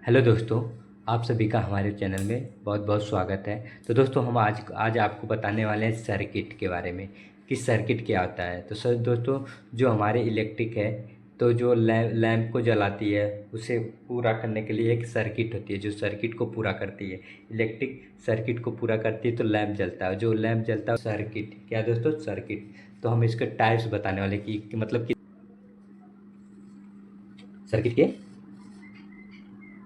Hello दोस्तों, आप सभी का हमारे चैनल में बहुत बहुत स्वागत है। तो दोस्तों हम आज आपको बताने वाले हैं सर्किट के बारे में कि सर्किट क्या होता है। तो सर दोस्तों, जो हमारे इलेक्ट्रिक है, तो जो लैंप को जलाती है उसे पूरा करने के लिए एक सर्किट होती है जो सर्किट को पूरा करती है। इलेक्ट्रिक सर्किट को पूरा करती है तो लैंप जलता है, जो लैंप जलता है सर्किट क्या दोस्तों, सर्किट। तो हम इसके टाइप्स बताने वाले कि मतलब कि सर्किट के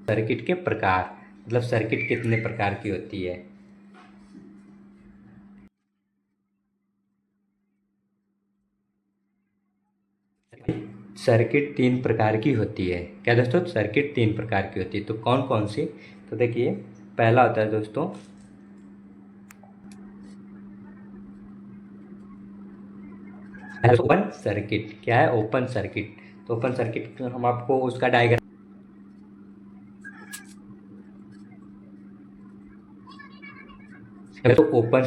सर्किट के प्रकार, मतलब सर्किट कितने प्रकार की होती है। सर्किट तीन प्रकार की होती है। क्या दोस्तों, सर्किट तीन प्रकार की होती है। तो कौन कौन सी? तो देखिए, पहला होता है दोस्तों ओपन सर्किट। क्या है ओपन सर्किट? तो ओपन सर्किट हम आपको उसका डायग्राम। तो ओपन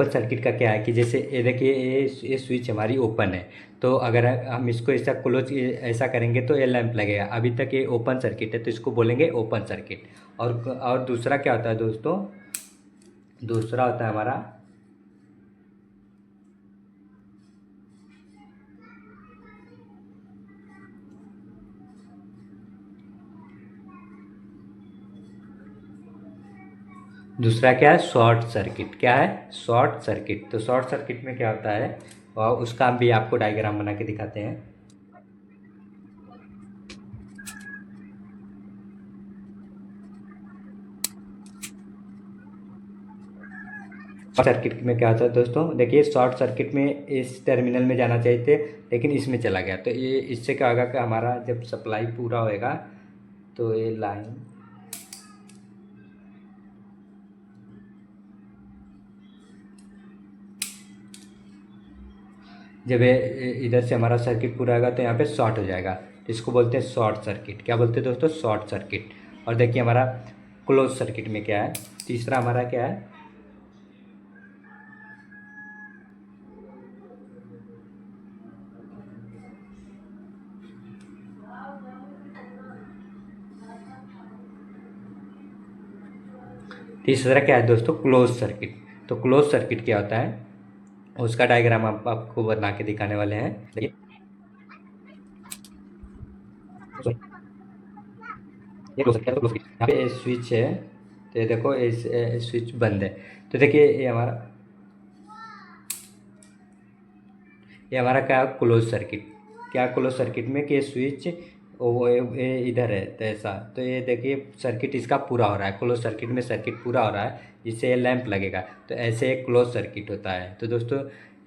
सर्किट का क्या है कि जैसे ये देखिए, ये स्विच हमारी ओपन है। तो अगर हम इसको ऐसा क्लोज ऐसा करेंगे तो ये लैंप लगेगा। अभी तक ये ओपन सर्किट है तो इसको बोलेंगे ओपन सर्किट। और दूसरा क्या होता है दोस्तों, दूसरा होता है हमारा, दूसरा क्या है, शॉर्ट सर्किट। क्या है, शॉर्ट सर्किट। तो शॉर्ट सर्किट में क्या होता है और उसका हम भी आपको डायग्राम बना के दिखाते हैं। शॉर्ट सर्किट में क्या होता है दोस्तों, देखिए शॉर्ट सर्किट में इस टर्मिनल में जाना चाहिए थे लेकिन इसमें चला गया। तो ये इससे क्या होगा कि हमारा जब सप्लाई पूरा होएगा तो ये लाइन, जब ये इधर से हमारा सर्किट पूरा होगा तो यहाँ पे शॉर्ट हो जाएगा। तो इसको बोलते हैं शॉर्ट सर्किट। क्या बोलते हैं दोस्तों, शॉर्ट सर्किट। और देखिए हमारा क्लोज सर्किट में क्या है, तीसरा हमारा क्या है, तीसरा क्या है दोस्तों, क्लोज सर्किट। तो क्लोज सर्किट क्या होता है उसका डायग्राम आप आपको बना के दिखाने वाले हैं। देखिए, ये क्लोज सर्किट है। तो क्लोज सर्किट यहाँ पे स्विच है, तो ये देखो ये स्विच बंद है। तो देखिए ये हमारा क्या क्लोज सर्किट। क्या क्लोज सर्किट में कि स्विच वो ये इधर है तो ऐसा। तो ये देखिए सर्किट इसका पूरा हो रहा है, क्लोज सर्किट में सर्किट पूरा हो रहा है जिससे ये लैंप लगेगा। तो ऐसे एक क्लोज सर्किट होता है। तो दोस्तों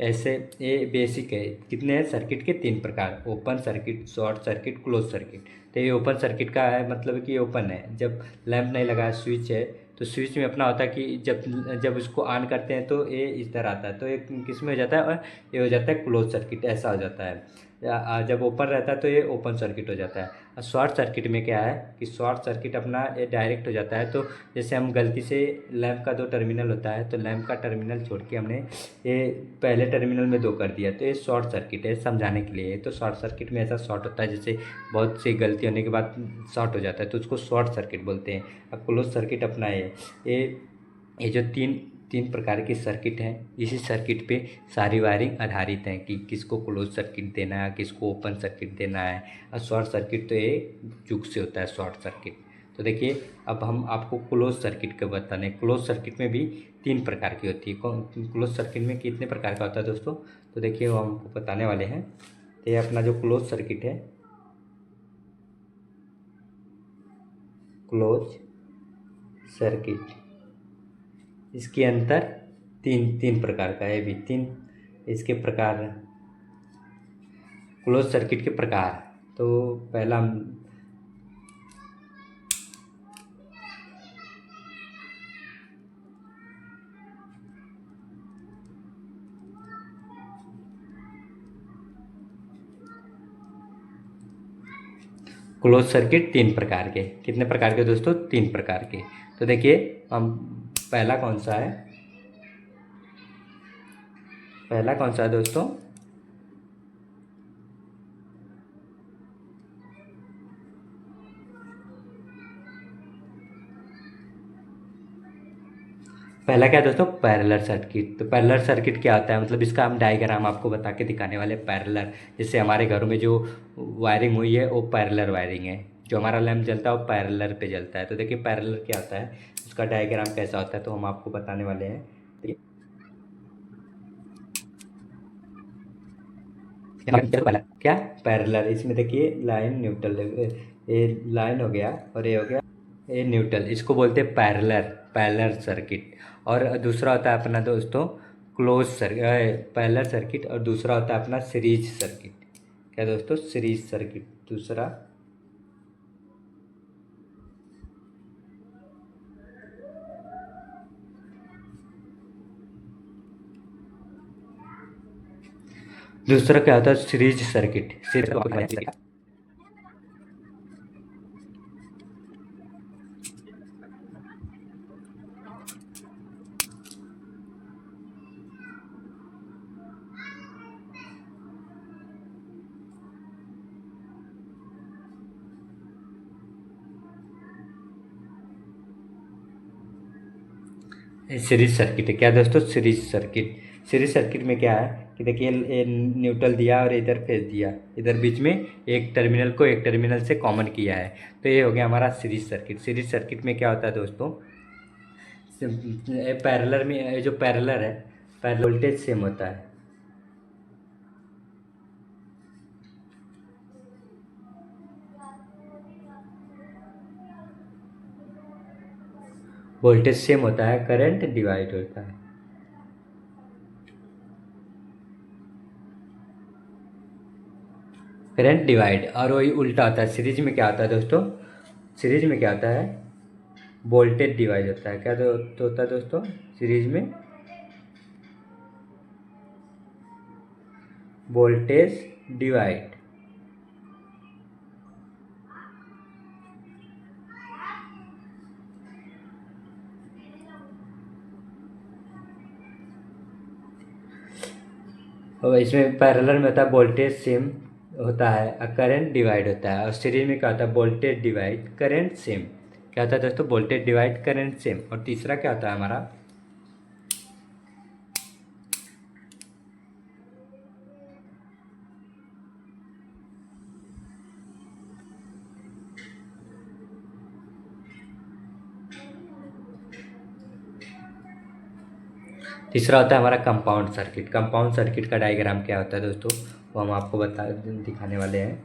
ऐसे ये बेसिक है। कितने हैं सर्किट के, तीन प्रकार, open circuit, short circuit, close circuit. तो ये ओपन सर्किट का है मतलब कि ये ओपन है, जब लैंप नहीं लगा है, स्विच है। तो स्विच में अपना होता है कि जब जब इसको ऑन करते हैं तो ये इस तरह आता है, तो ये किस में हो जाता है, और ये हो जाता है क्लोज सर्किट, ऐसा हो जाता है। जब ओपन रहता है तो ये ओपन सर्किट हो जाता है। और शॉर्ट सर्किट में क्या है कि शॉर्ट सर्किट अपना ये डायरेक्ट हो जाता है। तो जैसे हम गलती से लैंप का दो टर्मिनल होता है तो लैंप का टर्मिनल छोड़ के हमने ये पहले टर्मिनल में दो कर दिया, तो ये शॉर्ट सर्किट है, समझाने के लिए। तो शॉर्ट सर्किट में ऐसा शॉर्ट होता है जैसे बहुत सी गलती होने के बाद शॉर्ट हो जाता है, तो उसको शॉर्ट सर्किट बोलते हैं। अब क्लोज सर्किट अपना ये ये जो तीन तीन प्रकार की सर्किट हैं, इसी सर्किट पे सारी वायरिंग आधारित है कि किसको क्लोज सर्किट देना है, किसको ओपन सर्किट देना है। और शॉर्ट सर्किट तो ये जुग से होता है शॉर्ट सर्किट। तो देखिए अब हम आपको क्लोज सर्किट का बताने। क्लोज सर्किट में भी तीन प्रकार की होती है। क्लोज सर्किट में कितने प्रकार का होता है दोस्तों, तो देखिए वो हमको बताने वाले हैं। तो ये अपना जो क्लोज सर्किट है, क्लोज सर्किट, इसके अंतर तीन तीन प्रकार का है भी, तीन इसके प्रकार, क्लोज सर्किट के प्रकार। तो पहला क्लोज सर्किट तीन प्रकार के, कितने प्रकार के दोस्तों, तीन प्रकार के। तो देखिए हम पहला कौन सा है, पहला कौन सा है दोस्तों, पहला क्या है दोस्तों, पैरेलल सर्किट। तो पैरेलल सर्किट क्या होता है, मतलब इसका हम डायग्राम आपको बता के दिखाने वाले। पैरेलल जैसे हमारे घरों में जो वायरिंग हुई है वो पैरेलल वायरिंग है, जो हमारा लैंप जलता है वो पैरेलल पे जलता है। तो देखिए पैरेलल क्या होता है, उसका डायग्राम कैसा होता है, तो हम आपको बताने वाले हैं। क्या पैरेलल, इसमें देखिए लाइन न्यूट्रल, ये लाइन हो गया और ये हो गया ये न्यूट्रल, इसको बोलते हैं पैरेलल, पैरेलल सर्किट। और दूसरा होता है अपना दोस्तों क्लोज सर्किट, पैरेलल सर्किट। और दूसरा होता है अपना सीरीज सर्किट। क्या दोस्तों, सीरीज सर्किट दूसरा। दूसरा क्या होता है, सीरीज सर्किट। सीरीज सर्किट है। क्या दोस्तों, सीरीज सर्किट। सीरीज सर्किट में क्या है कि देखिए ये न्यूट्रल दिया और इधर फेज दिया, इधर बीच में एक टर्मिनल को एक टर्मिनल से कॉमन किया है। तो ये हो गया हमारा सीरीज सर्किट। सीरीज सर्किट में क्या होता है दोस्तों, पैरेलल में जो पैरेलल है, पैरेलल वोल्टेज सेम होता है। वोल्टेज सेम होता है, करंट डिवाइड होता है। करंट डिवाइड, और वही उल्टा होता है। सीरीज में क्या होता है दोस्तों, सीरीज में क्या होता है, वोल्टेज डिवाइड होता है। क्या तो होता है दोस्तों सीरीज में, वोल्टेज डिवाइड। और इसमें पैरेलल में होता है वोल्टेज सेम होता है और करंट डिवाइड होता है। और सीरीज में क्या होता है, वोल्टेज डिवाइड करंट सेम। क्या होता है दोस्तों, वोल्टेज डिवाइड करंट सेम। और तीसरा क्या होता है हमारा, तीसरा होता है हमारा कंपाउंड सर्किट। कंपाउंड सर्किट का डायग्राम क्या होता है दोस्तों, वो हम आपको बता दिखाने वाले हैं।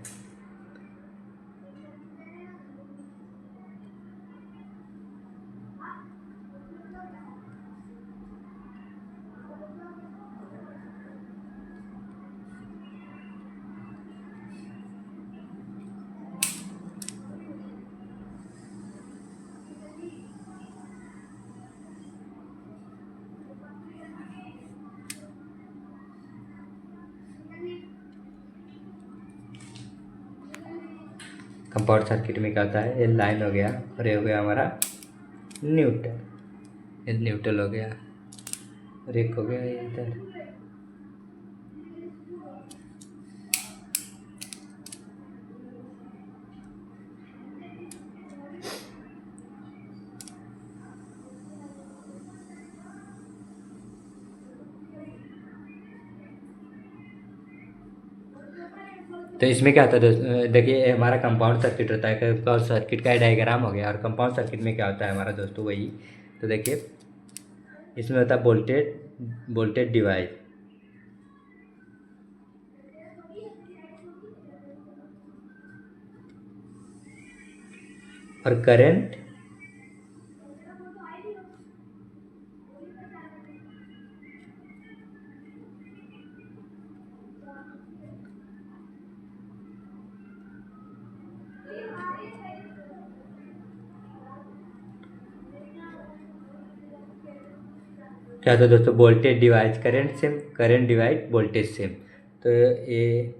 कंपाउंड सर्किट में क्या होता है, ये लाइन हो गया और ये हो गया हमारा न्यूट्रल, ये न्यूट्रल हो गया और एक हो गया इधर। तो इसमें क्या होता है दोस्तों, देखिए हमारा कंपाउंड सर्किट होता है। कंपाउंड सर्किट का डायग्राम हो गया। और कंपाउंड सर्किट में क्या होता है हमारा दोस्तों, वही। तो देखिए इसमें होता है वोल्टेज, वोल्टेज डिवाइड और करंट क्या था दोस्तों, voltage divide current same, current divide voltage same. तो ये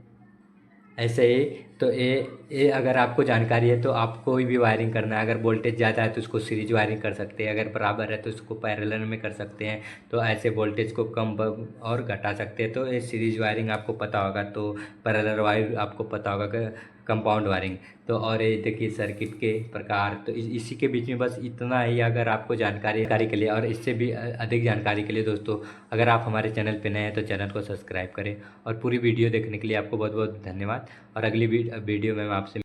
ऐसे ही तो ये अगर आपको जानकारी है तो आप कोई भी वायरिंग करना है, अगर वोल्टेज ज़्यादा है तो उसको सीरीज वायरिंग कर सकते हैं, अगर बराबर है तो उसको पैरेलल में कर सकते हैं। तो ऐसे वोल्टेज को कम और घटा सकते हैं। तो ये सीरीज वायरिंग आपको पता होगा, तो पैरेलल वायर आपको पता होगा कि कंपाउंड वायरिंग। तो और ये देखिए सर्किट के प्रकार, तो इसी के बीच में बस इतना ही। अगर आपको जानकारी के लिए और इससे भी अधिक जानकारी के लिए दोस्तों, अगर आप हमारे चैनल पे नए हैं तो चैनल को सब्सक्राइब करें। और पूरी वीडियो देखने के लिए आपको बहुत बहुत धन्यवाद। और अगली वीडियो में मैं आपसे